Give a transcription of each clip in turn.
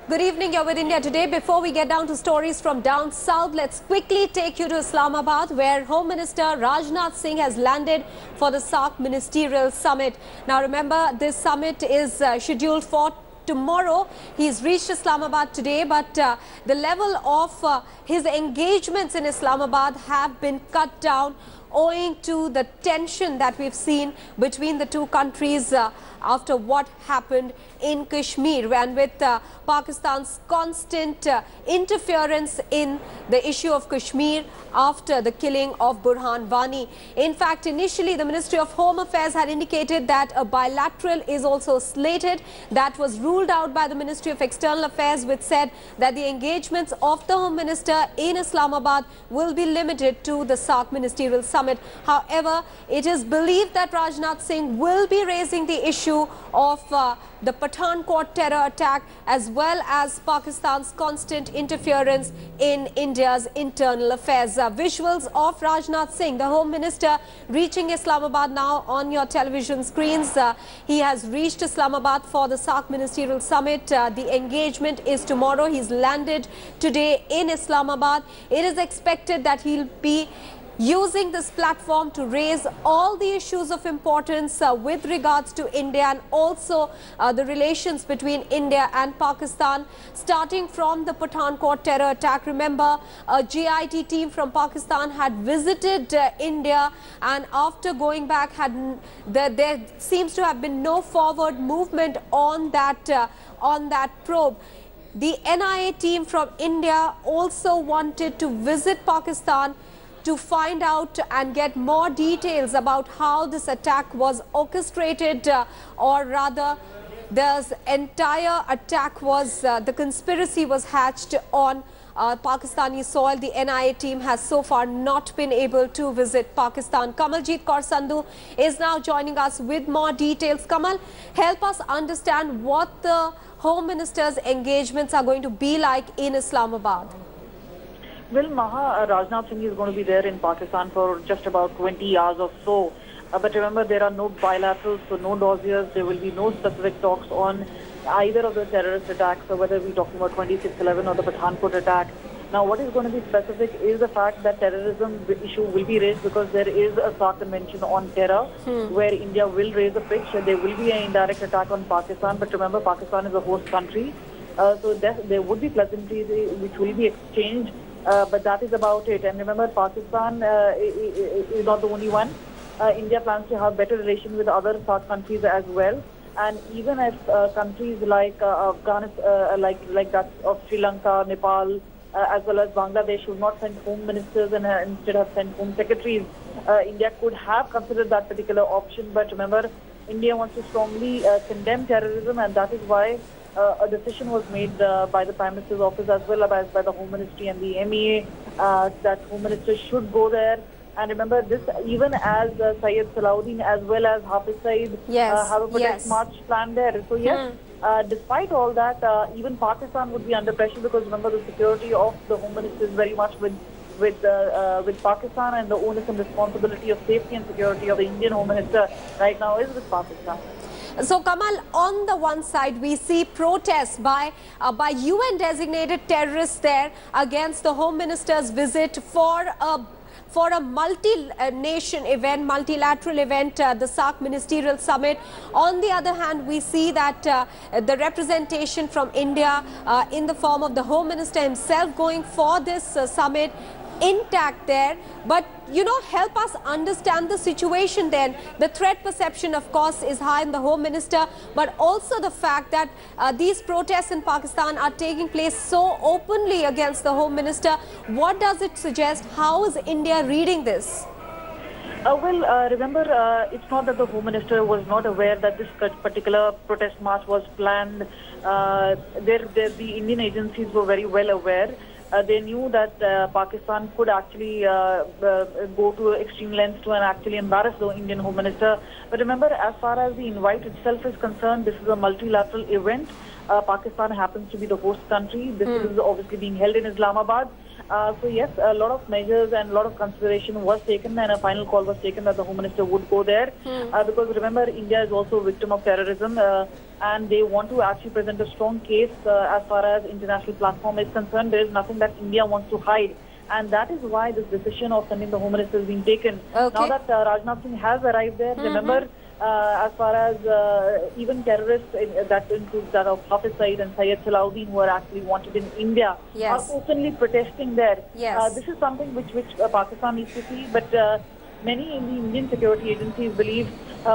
Good evening, you're with India Today. Before we get down to stories from down south, let's quickly take you to Islamabad, where Home Minister Rajnath Singh has landed for the SAARC ministerial summit. Now remember, this summit is scheduled for tomorrow. He's reached Islamabad today, but the level of his engagements in Islamabad have been cut down owing to the tension that we've seen between the two countries after what happened in Kashmir, and with Pakistan's constant interference in the issue of Kashmir after the killing of Burhan Wani. In fact, initially the Ministry of Home Affairs had indicated that a bilateral is also slated. That was ruled out by the Ministry of External Affairs, which said that the engagements of the Home Minister in Islamabad will be limited to the SAARC ministerial summit. However, it is believed that Rajnath Singh will be raising the issue of the Pathankot terror attack, as well as Pakistan's constant interference in India's internal affairs. Visuals of Rajnath Singh, the Home Minister, reaching Islamabad now on your television screens. He has reached Islamabad for the SAARC ministerial summit. The engagement is tomorrow. He's landed today in Islamabad. It is expected that he'll be using this platform to raise all the issues of importance with regards to India, and also the relations between India and Pakistan, starting from the Pathankot terror attack. Remember, a GIT team from Pakistan had visited India, and after going back, there seems to have been no forward movement on that probe. The NIA team from India also wanted to visit Pakistan to find out and get more details about how this attack was orchestrated, or rather this entire attack was, the conspiracy was hatched on Pakistani soil. The NIA team has so far not been able to visit Pakistan. Kamaljeet Kaur Sandhu is now joining us with more details. Kamal, help us understand what the Home Minister's engagements are going to be like in Islamabad. Well, Rajnath Singh is going to be there in Pakistan for just about 20 hours or so. But remember, there are no bilaterals, so no dossiers. There will be no specific talks on either of the terrorist attacks, or whether we're talking about 26/11 or the Pathankot attack. Now, what is going to be specific is the fact that terrorism issue will be raised, because there is a SAARC convention on terror where India will raise a pitch. There will be an indirect attack on Pakistan. But remember, Pakistan is a host country. So there would be pleasantries which will be exchanged. But that is about it. And remember, Pakistan is not the only one. India plans to have better relations with other SAARC countries as well. And even if countries like Afghanistan, like that of Sri Lanka, Nepal, as well as Bangladesh, should not send home ministers and instead have sent home secretaries, India could have considered that particular option. But remember, India wants to strongly condemn terrorism, and that is why a decision was made by the Prime Minister's office, as well as by the Home Ministry and the MEA, that Home Minister should go there. And remember, this even as Syed Salahuddin as well as Hafiz Saeed have a protest march planned there. So yes, despite all that, even Pakistan would be under pressure, because remember, the security of the Home Minister is very much with Pakistan, and the onus and responsibility of safety and security of the Indian Home Minister right now is with Pakistan. So Kamal, on the one side we see protests by UN designated terrorists there against the Home Minister's visit for a multi-nation event, multilateral event, the SAARC ministerial summit. On the other hand, we see that the representation from India in the form of the Home Minister himself going for this summit intact there. But you know, help us understand the situation then. The threat perception, of course, is high in the Home Minister, but also the fact that these protests in Pakistan are taking place so openly against the Home Minister. What does it suggest? How is India reading this? Remember, it's not that the Home Minister was not aware that this particular protest march was planned. The Indian agencies were very well aware. They knew that Pakistan could actually go to extreme lengths to actually embarrass the Indian Home Minister. But remember, as far as the invite itself is concerned, this is a multilateral event. Pakistan happens to be the host country. This is obviously being held in Islamabad. So yes, a lot of measures and a lot of consideration was taken, and a final call was taken that the Home Minister would go there. Because remember, India is also a victim of terrorism, and they want to actually present a strong case as far as international platform is concerned. There is nothing that India wants to hide. And that is why this decision of sending the Home Minister has been taken. Okay. Now that Rajnath Singh has arrived there, remember, as far as even terrorists, that includes that of Hafiz Saeed and Syed Salahuddin, who are actually wanted in India, are openly protesting there. This is something which Pakistan needs to see, but many in the Indian security agencies believe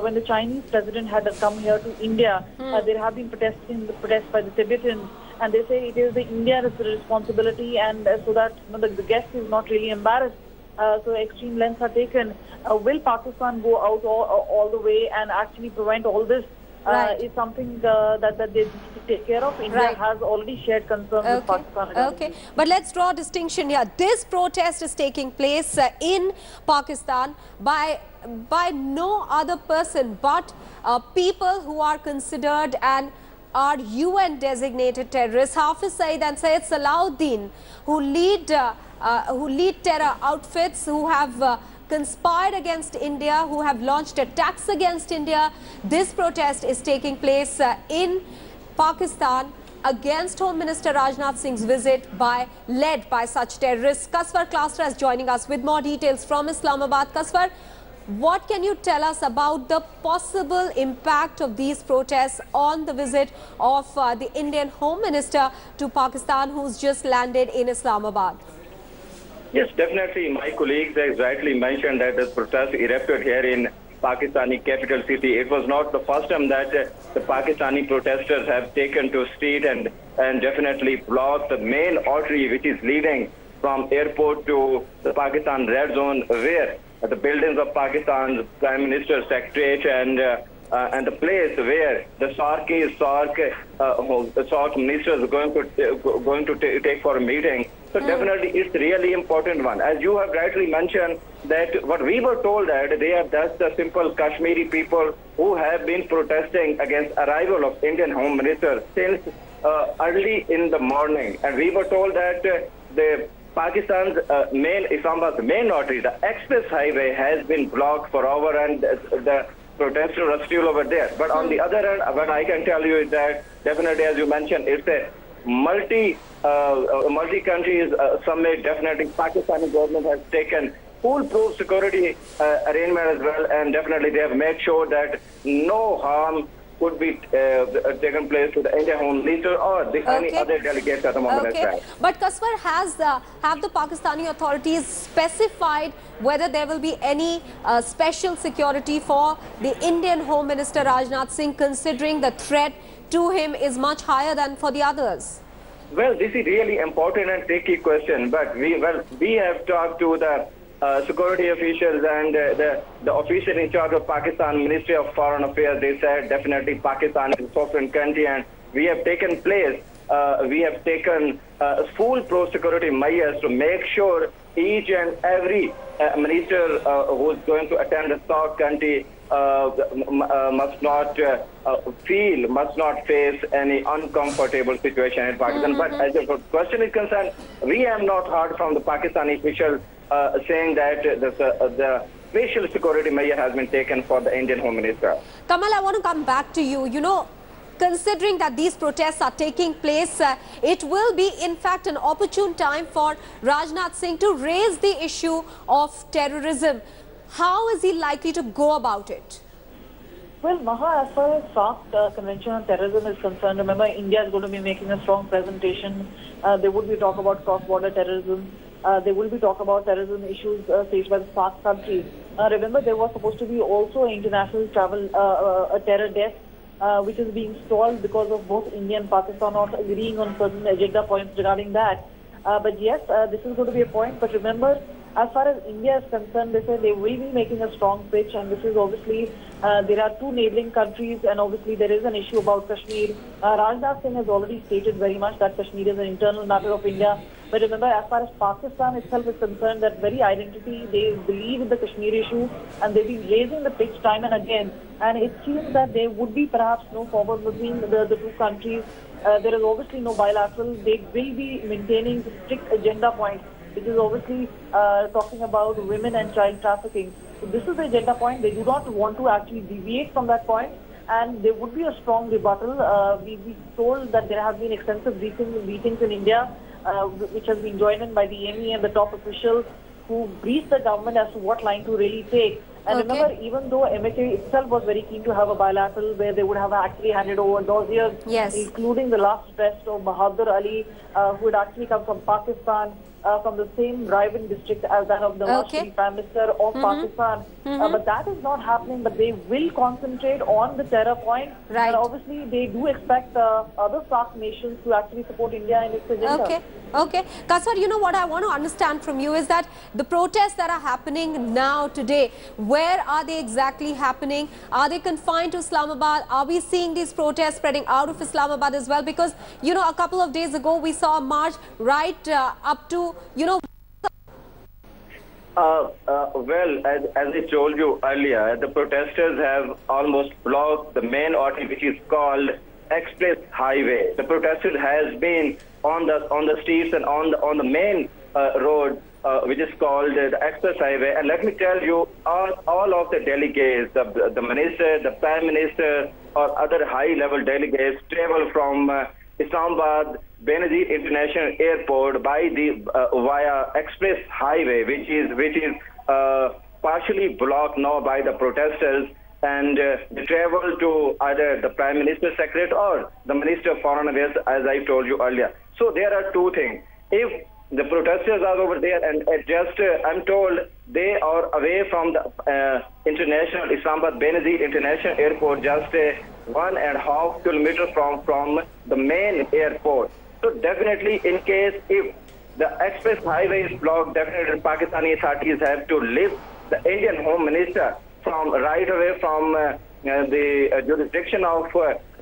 when the Chinese president had come here to India, there have been protests by the Tibetans, and they say it is the India's responsibility, and so that the guest is not really embarrassed. So extreme lengths are taken. Will Pakistan go out all the way and actually prevent all this? Is something that they need to take care of. India has already shared concerns with Pakistan. Okay, but let's draw a distinction here. This protest is taking place in Pakistan by no other person but people who are considered and are UN designated terrorists. Hafiz Saeed and Syed Salahuddin, who lead terror outfits, who have conspired against India, who have launched attacks against India. This protest is taking place in Pakistan against Home Minister Rajnath Singh's visit, led by such terrorists. Kaswar Klastra is joining us with more details from Islamabad. Kaswar, what can you tell us about the possible impact of these protests on the visit of the Indian Home Minister to Pakistan, who's just landed in Islamabad? Yes, definitely. My colleagues have rightly mentioned that the protest erupted here in Pakistani capital city. It was not the first time that the Pakistani protesters have taken to street and definitely blocked the main artery which is leading from airport to the Pakistan red zone, where the buildings of Pakistan's Prime Minister's Secretariat and the place where the SAARC ministers are going to take for a meeting. So definitely it's a really important one. As you have rightly mentioned, that what we were told that they are just the simple Kashmiri people who have been protesting against arrival of Indian Home Minister since early in the morning. And we were told that the Pakistan's Islamabad's main artery, the express highway, has been blocked for hours, and the protesters are still over there. But on the other hand, what I can tell you is that definitely, as you mentioned, it's a multi-countries summit. Definitely, Pakistani government has taken foolproof security arrangement as well, and definitely they have made sure that no harm could be taken place to the Indian Home Minister or any other delegates at the moment. But Kaswar, have the Pakistani authorities specified whether there will be any special security for the Indian Home Minister Rajnath Singh, considering the threat to him is much higher than for the others? Well, this is really important and tricky question, but we have talked to the security officials and the official in charge of Pakistan Ministry of Foreign Affairs. They said definitely Pakistan is a sovereign country, and we have taken full pro-security measures to make sure each and every minister who is going to attend the SAARC country must not face any uncomfortable situation in Pakistan. But as the question is concerned, we have not heard from the Pakistani officials saying that the special security measure has been taken for the Indian Home Minister. Kamal, I want to come back to you. You know, considering that these protests are taking place, it will be in fact an opportune time for Rajnath Singh to raise the issue of terrorism. How is he likely to go about it? Well, Maha, as far as SAARC Convention on Terrorism is concerned, remember India is going to be making a strong presentation. There would be talk about cross-border terrorism. There will be talk about terrorism issues faced by the SAARC countries. Remember, there was supposed to be also international travel, a terror desk, which is being stalled because of both India and Pakistan not agreeing on certain agenda points regarding that. But yes, this is going to be a point. But remember, as far as India is concerned, they say they will be making a strong pitch, and this is obviously, there are two neighboring countries, and obviously there is an issue about Kashmir. Rajnath Singh has already stated very much that Kashmir is an internal matter of India. But remember, as far as Pakistan itself is concerned, that very identity, they believe in the Kashmir issue, and they've been raising the pitch time and again. And it seems that there would be perhaps no forward between the two countries There is obviously no bilateral. They will be maintaining strict agenda points, which is obviously talking about women and child trafficking. So this is the agenda point. They do not want to actually deviate from that point, and there would be a strong rebuttal. We told that there have been extensive meetings in India, which has been joined in by the ME and the top officials who briefed the government as to what line to really take. And remember, even though MHA itself was very keen to have a bilateral where they would have actually handed over dossiers, including the last arrest of Bahadur Ali, who had actually come from Pakistan, from the same Raivan district as that of the Prime Minister of Pakistan. But that is not happening, but they will concentrate on the terror point. And obviously, they do expect other SAARC nations to actually support India in its agenda. Okay. Kaswar, you know what I want to understand from you is that the protests that are happening now today, where are they exactly happening? Are they confined to Islamabad? Are we seeing these protests spreading out of Islamabad as well? Because, you know, a couple of days ago, we saw a march right up to, you know... Well, as I told you earlier, the protesters have almost blocked the main artery, which is called Express Highway. The protesters has been on the streets and on the main road, which is called the Express Highway. And let me tell you, all of the delegates, the minister, the prime minister, or other high-level delegates travel from Islamabad Benazir International Airport by the via Express Highway, which is partially blocked now by the protesters, and they travel to either the Prime Minister's Secretariat or the Minister of Foreign Affairs, as I told you earlier. So there are two things. If the protesters are over there and I'm told they are away from the international Islamabad Benazir International Airport, just 1.5 kilometers from the main airport. So definitely, in case if the express highway is blocked, definitely Pakistani authorities have to lift the Indian Home Minister from right away from the jurisdiction of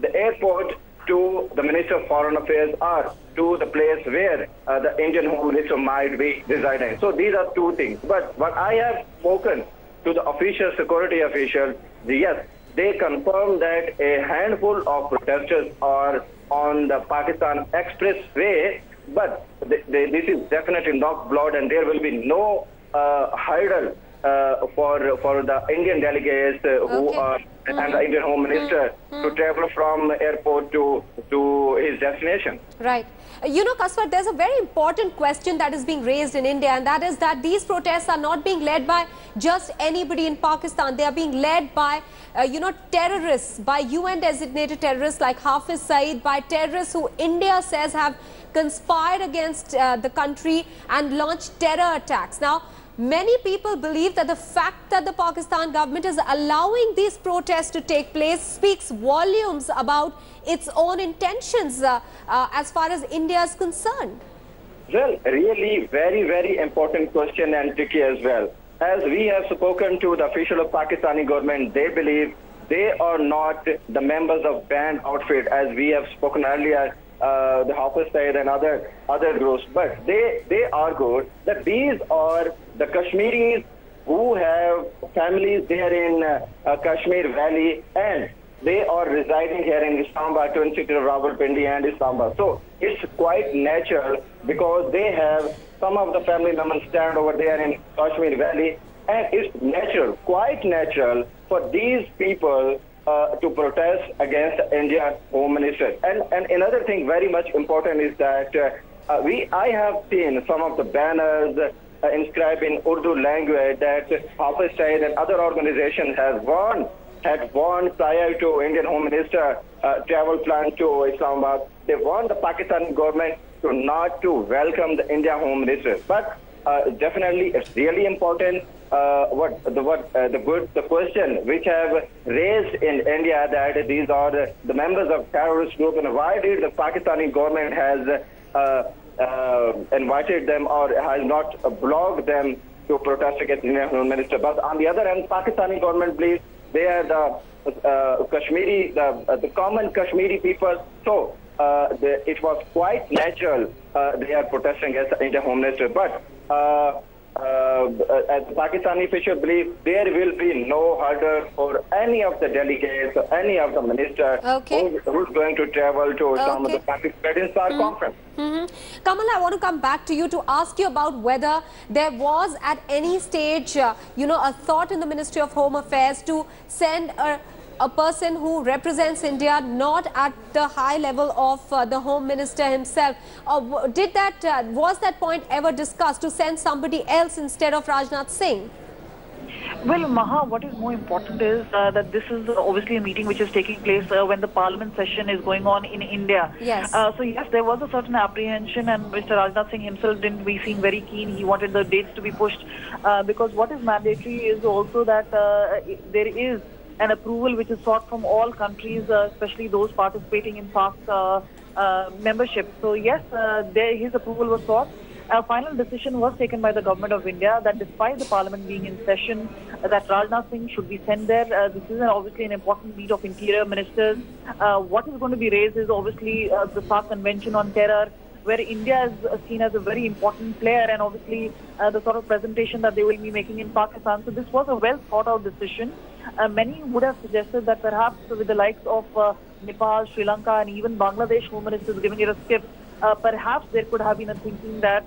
the airport to the Minister of Foreign Affairs or to the place where the Indian Home Minister might be residing. So these are two things. But what I have spoken to the official security officials, yes, they confirm that a handful of protesters are on the Pakistan Expressway, but this is definitely not blocked, and there will be no hurdle for the Indian delegates who are and the Indian Home Minister to travel from airport to his destination. Right. You know, Kaswar, there's a very important question that is being raised in India, and that is that these protests are not being led by just anybody in Pakistan. They are being led by, terrorists, by UN-designated terrorists like Hafiz Saeed, by terrorists who India says have conspired against the country and launched terror attacks. Now, many people believe that the fact that the Pakistan government is allowing these protests to take place speaks volumes about its own intentions as far as India is concerned. Well, really very, very important question and tricky as well. As we have spoken to the official of Pakistani government, they believe they are not the members of banned outfit, as we have spoken earlier, the Hafiz Saeed and other groups, but they argue that these are the Kashmiris who have families there in Kashmir Valley, and they are residing here in Islamabad, twin city of Rawalpindi and Islamabad. So it's quite natural because they have some of the family members stand over there in Kashmir Valley, and it's natural, quite natural for these people to protest against the Indian Home Minister. And another thing very much important is that I have seen some of the banners inscribed in Urdu language that Hafiz Saeed and other organizations had warned prior to Indian Home Minister travel plan to Islamabad. They warned the Pakistani government to not to welcome the Indian Home Minister. But definitely, it's really important. The question which have raised in India that these are the members of terrorist group, and why did the Pakistani government has invited them or has not blocked them to protest against the Indian Home Minister? But on the other hand, Pakistani government believes they are the Kashmiri, the common Kashmiri people. So it was quite natural they are protesting against the Indian Home Minister. But as Pakistani officials believe, there will be no hurdle for any of the delegates or any of the ministers who's going to travel to Islamabad to participate in SAARC conference. Kamal, I want to come back to you to ask you about whether there was at any stage, a thought in the Ministry of Home Affairs to send a person who represents India, not at the high level of the Home Minister himself. Was that point ever discussed to send somebody else instead of Rajnath Singh? Well, Maha, what is more important is that this is obviously a meeting which is taking place when the parliament session is going on in India. Yes. So yes, there was a certain apprehension, and Mr. Rajnath Singh himself didn't seem very keen. He wanted the dates to be pushed because what is mandatory is also that there is an approval which is sought from all countries, especially those participating in SAARC membership. So yes, his approval was sought. A final decision was taken by the government of India that despite the parliament being in session, that Rajnath Singh should be sent there. This is obviously an important meet of interior ministers. What is going to be raised is obviously the SAARC Convention on Terror, where India is seen as a very important player, and obviously the sort of presentation that they will be making in Pakistan. So this was a well thought out decision. Many would have suggested that perhaps with the likes of Nepal, Sri Lanka and even Bangladesh Home Ministers giving it a skip, perhaps there could have been a thinking that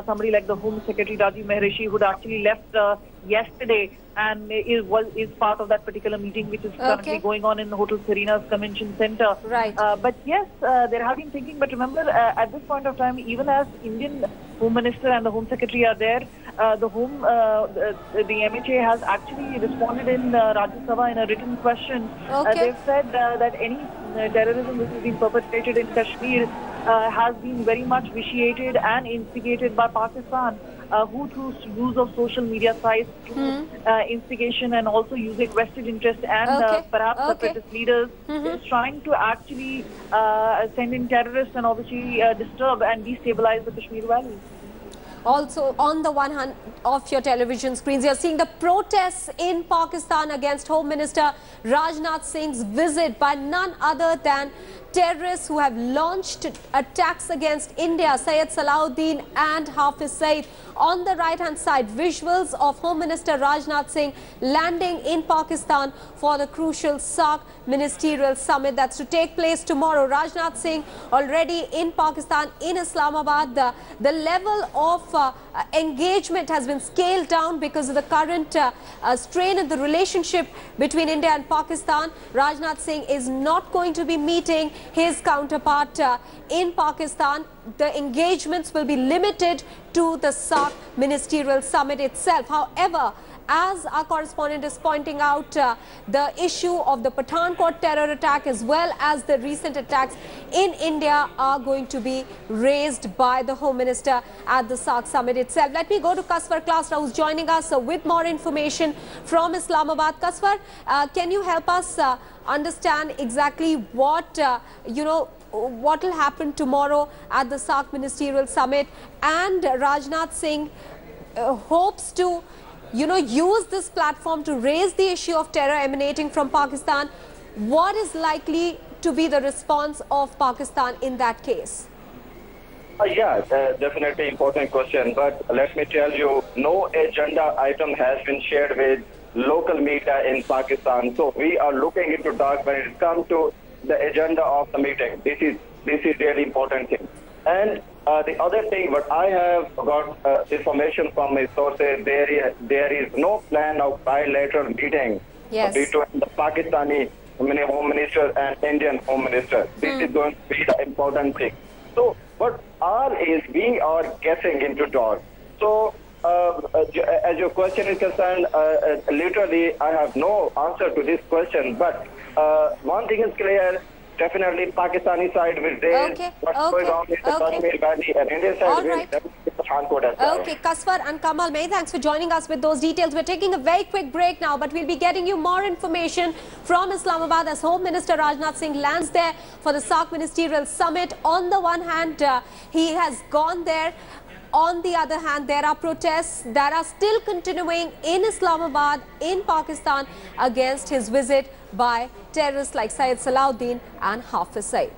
somebody like the Home Secretary Rajiv Maharishi, who actually left yesterday and is part of that particular meeting which is currently going on in Hotel Serena's Convention Center. Right. But yes, there have been thinking. But remember, at this point of time, even as Indian Home Minister and the Home Secretary are there, the MHA has actually responded in Rajya Sabha in a written question. They've said that any terrorism which has been perpetrated in Kashmir has been very much vitiated and instigated by Pakistan, who through use of social media sites, instigation and also using vested interest and perhaps separatist leaders, is trying to actually send in terrorists and obviously disturb and destabilize the Kashmir Valley. Also, on the one hand of your television screens, you're seeing the protests in Pakistan against Home Minister Rajnath Singh's visit by none other than terrorists who have launched attacks against India, Syed Salahuddin and Hafiz Saeed. On the right-hand side, visuals of Home Minister Rajnath Singh landing in Pakistan for the crucial SAARC ministerial summit that's to take place tomorrow. Rajnath Singh already in Pakistan, in Islamabad. The level of engagement has been scaled down because of the current strain in the relationship between India and Pakistan. Rajnath Singh is not going to be meeting his counterpart in Pakistan. The engagements will be limited to the SAARC ministerial summit itself. However, as our correspondent is pointing out, the issue of the Pathankot terror attack as well as the recent attacks in India are going to be raised by the Home Minister at the SAARC summit itself. Let me go to Kaswar Klasra, who's joining us with more information from Islamabad. Kaswar, can you help us understand exactly what, what will happen tomorrow at the SAARC ministerial summit? And Rajnath Singh hopes to use this platform to raise the issue of terror emanating from Pakistan. What is likely to be the response of Pakistan in that case? Yeah, definitely important question. But let me tell you, no agenda item has been shared with local media in Pakistan. So we are looking into dark when it comes to the agenda of the meeting. This is really important thing. And the other thing, what I have got information from my sources, there is no plan of bilateral meeting between the Pakistani Home Minister and Indian Home Minister. This is going to be the important thing. So what all is, we are guessing into dark. So as your question is concerned, literally I have no answer to this question. But one thing is clear. Definitely, Pakistani side will raise what's going on in the Kashmir Valley, and Indian side will raise the Pathankot as well. Okay, Kaswar and Kamal, many thanks for joining us with those details. We're taking a very quick break now, but we'll be getting you more information from Islamabad as Home Minister Rajnath Singh lands there for the SAARC ministerial summit. On the one hand, he has gone there. On the other hand, there are protests that are still continuing in Islamabad, in Pakistan, against his visit by terrorists like Syed Salahuddin and Hafiz Saeed.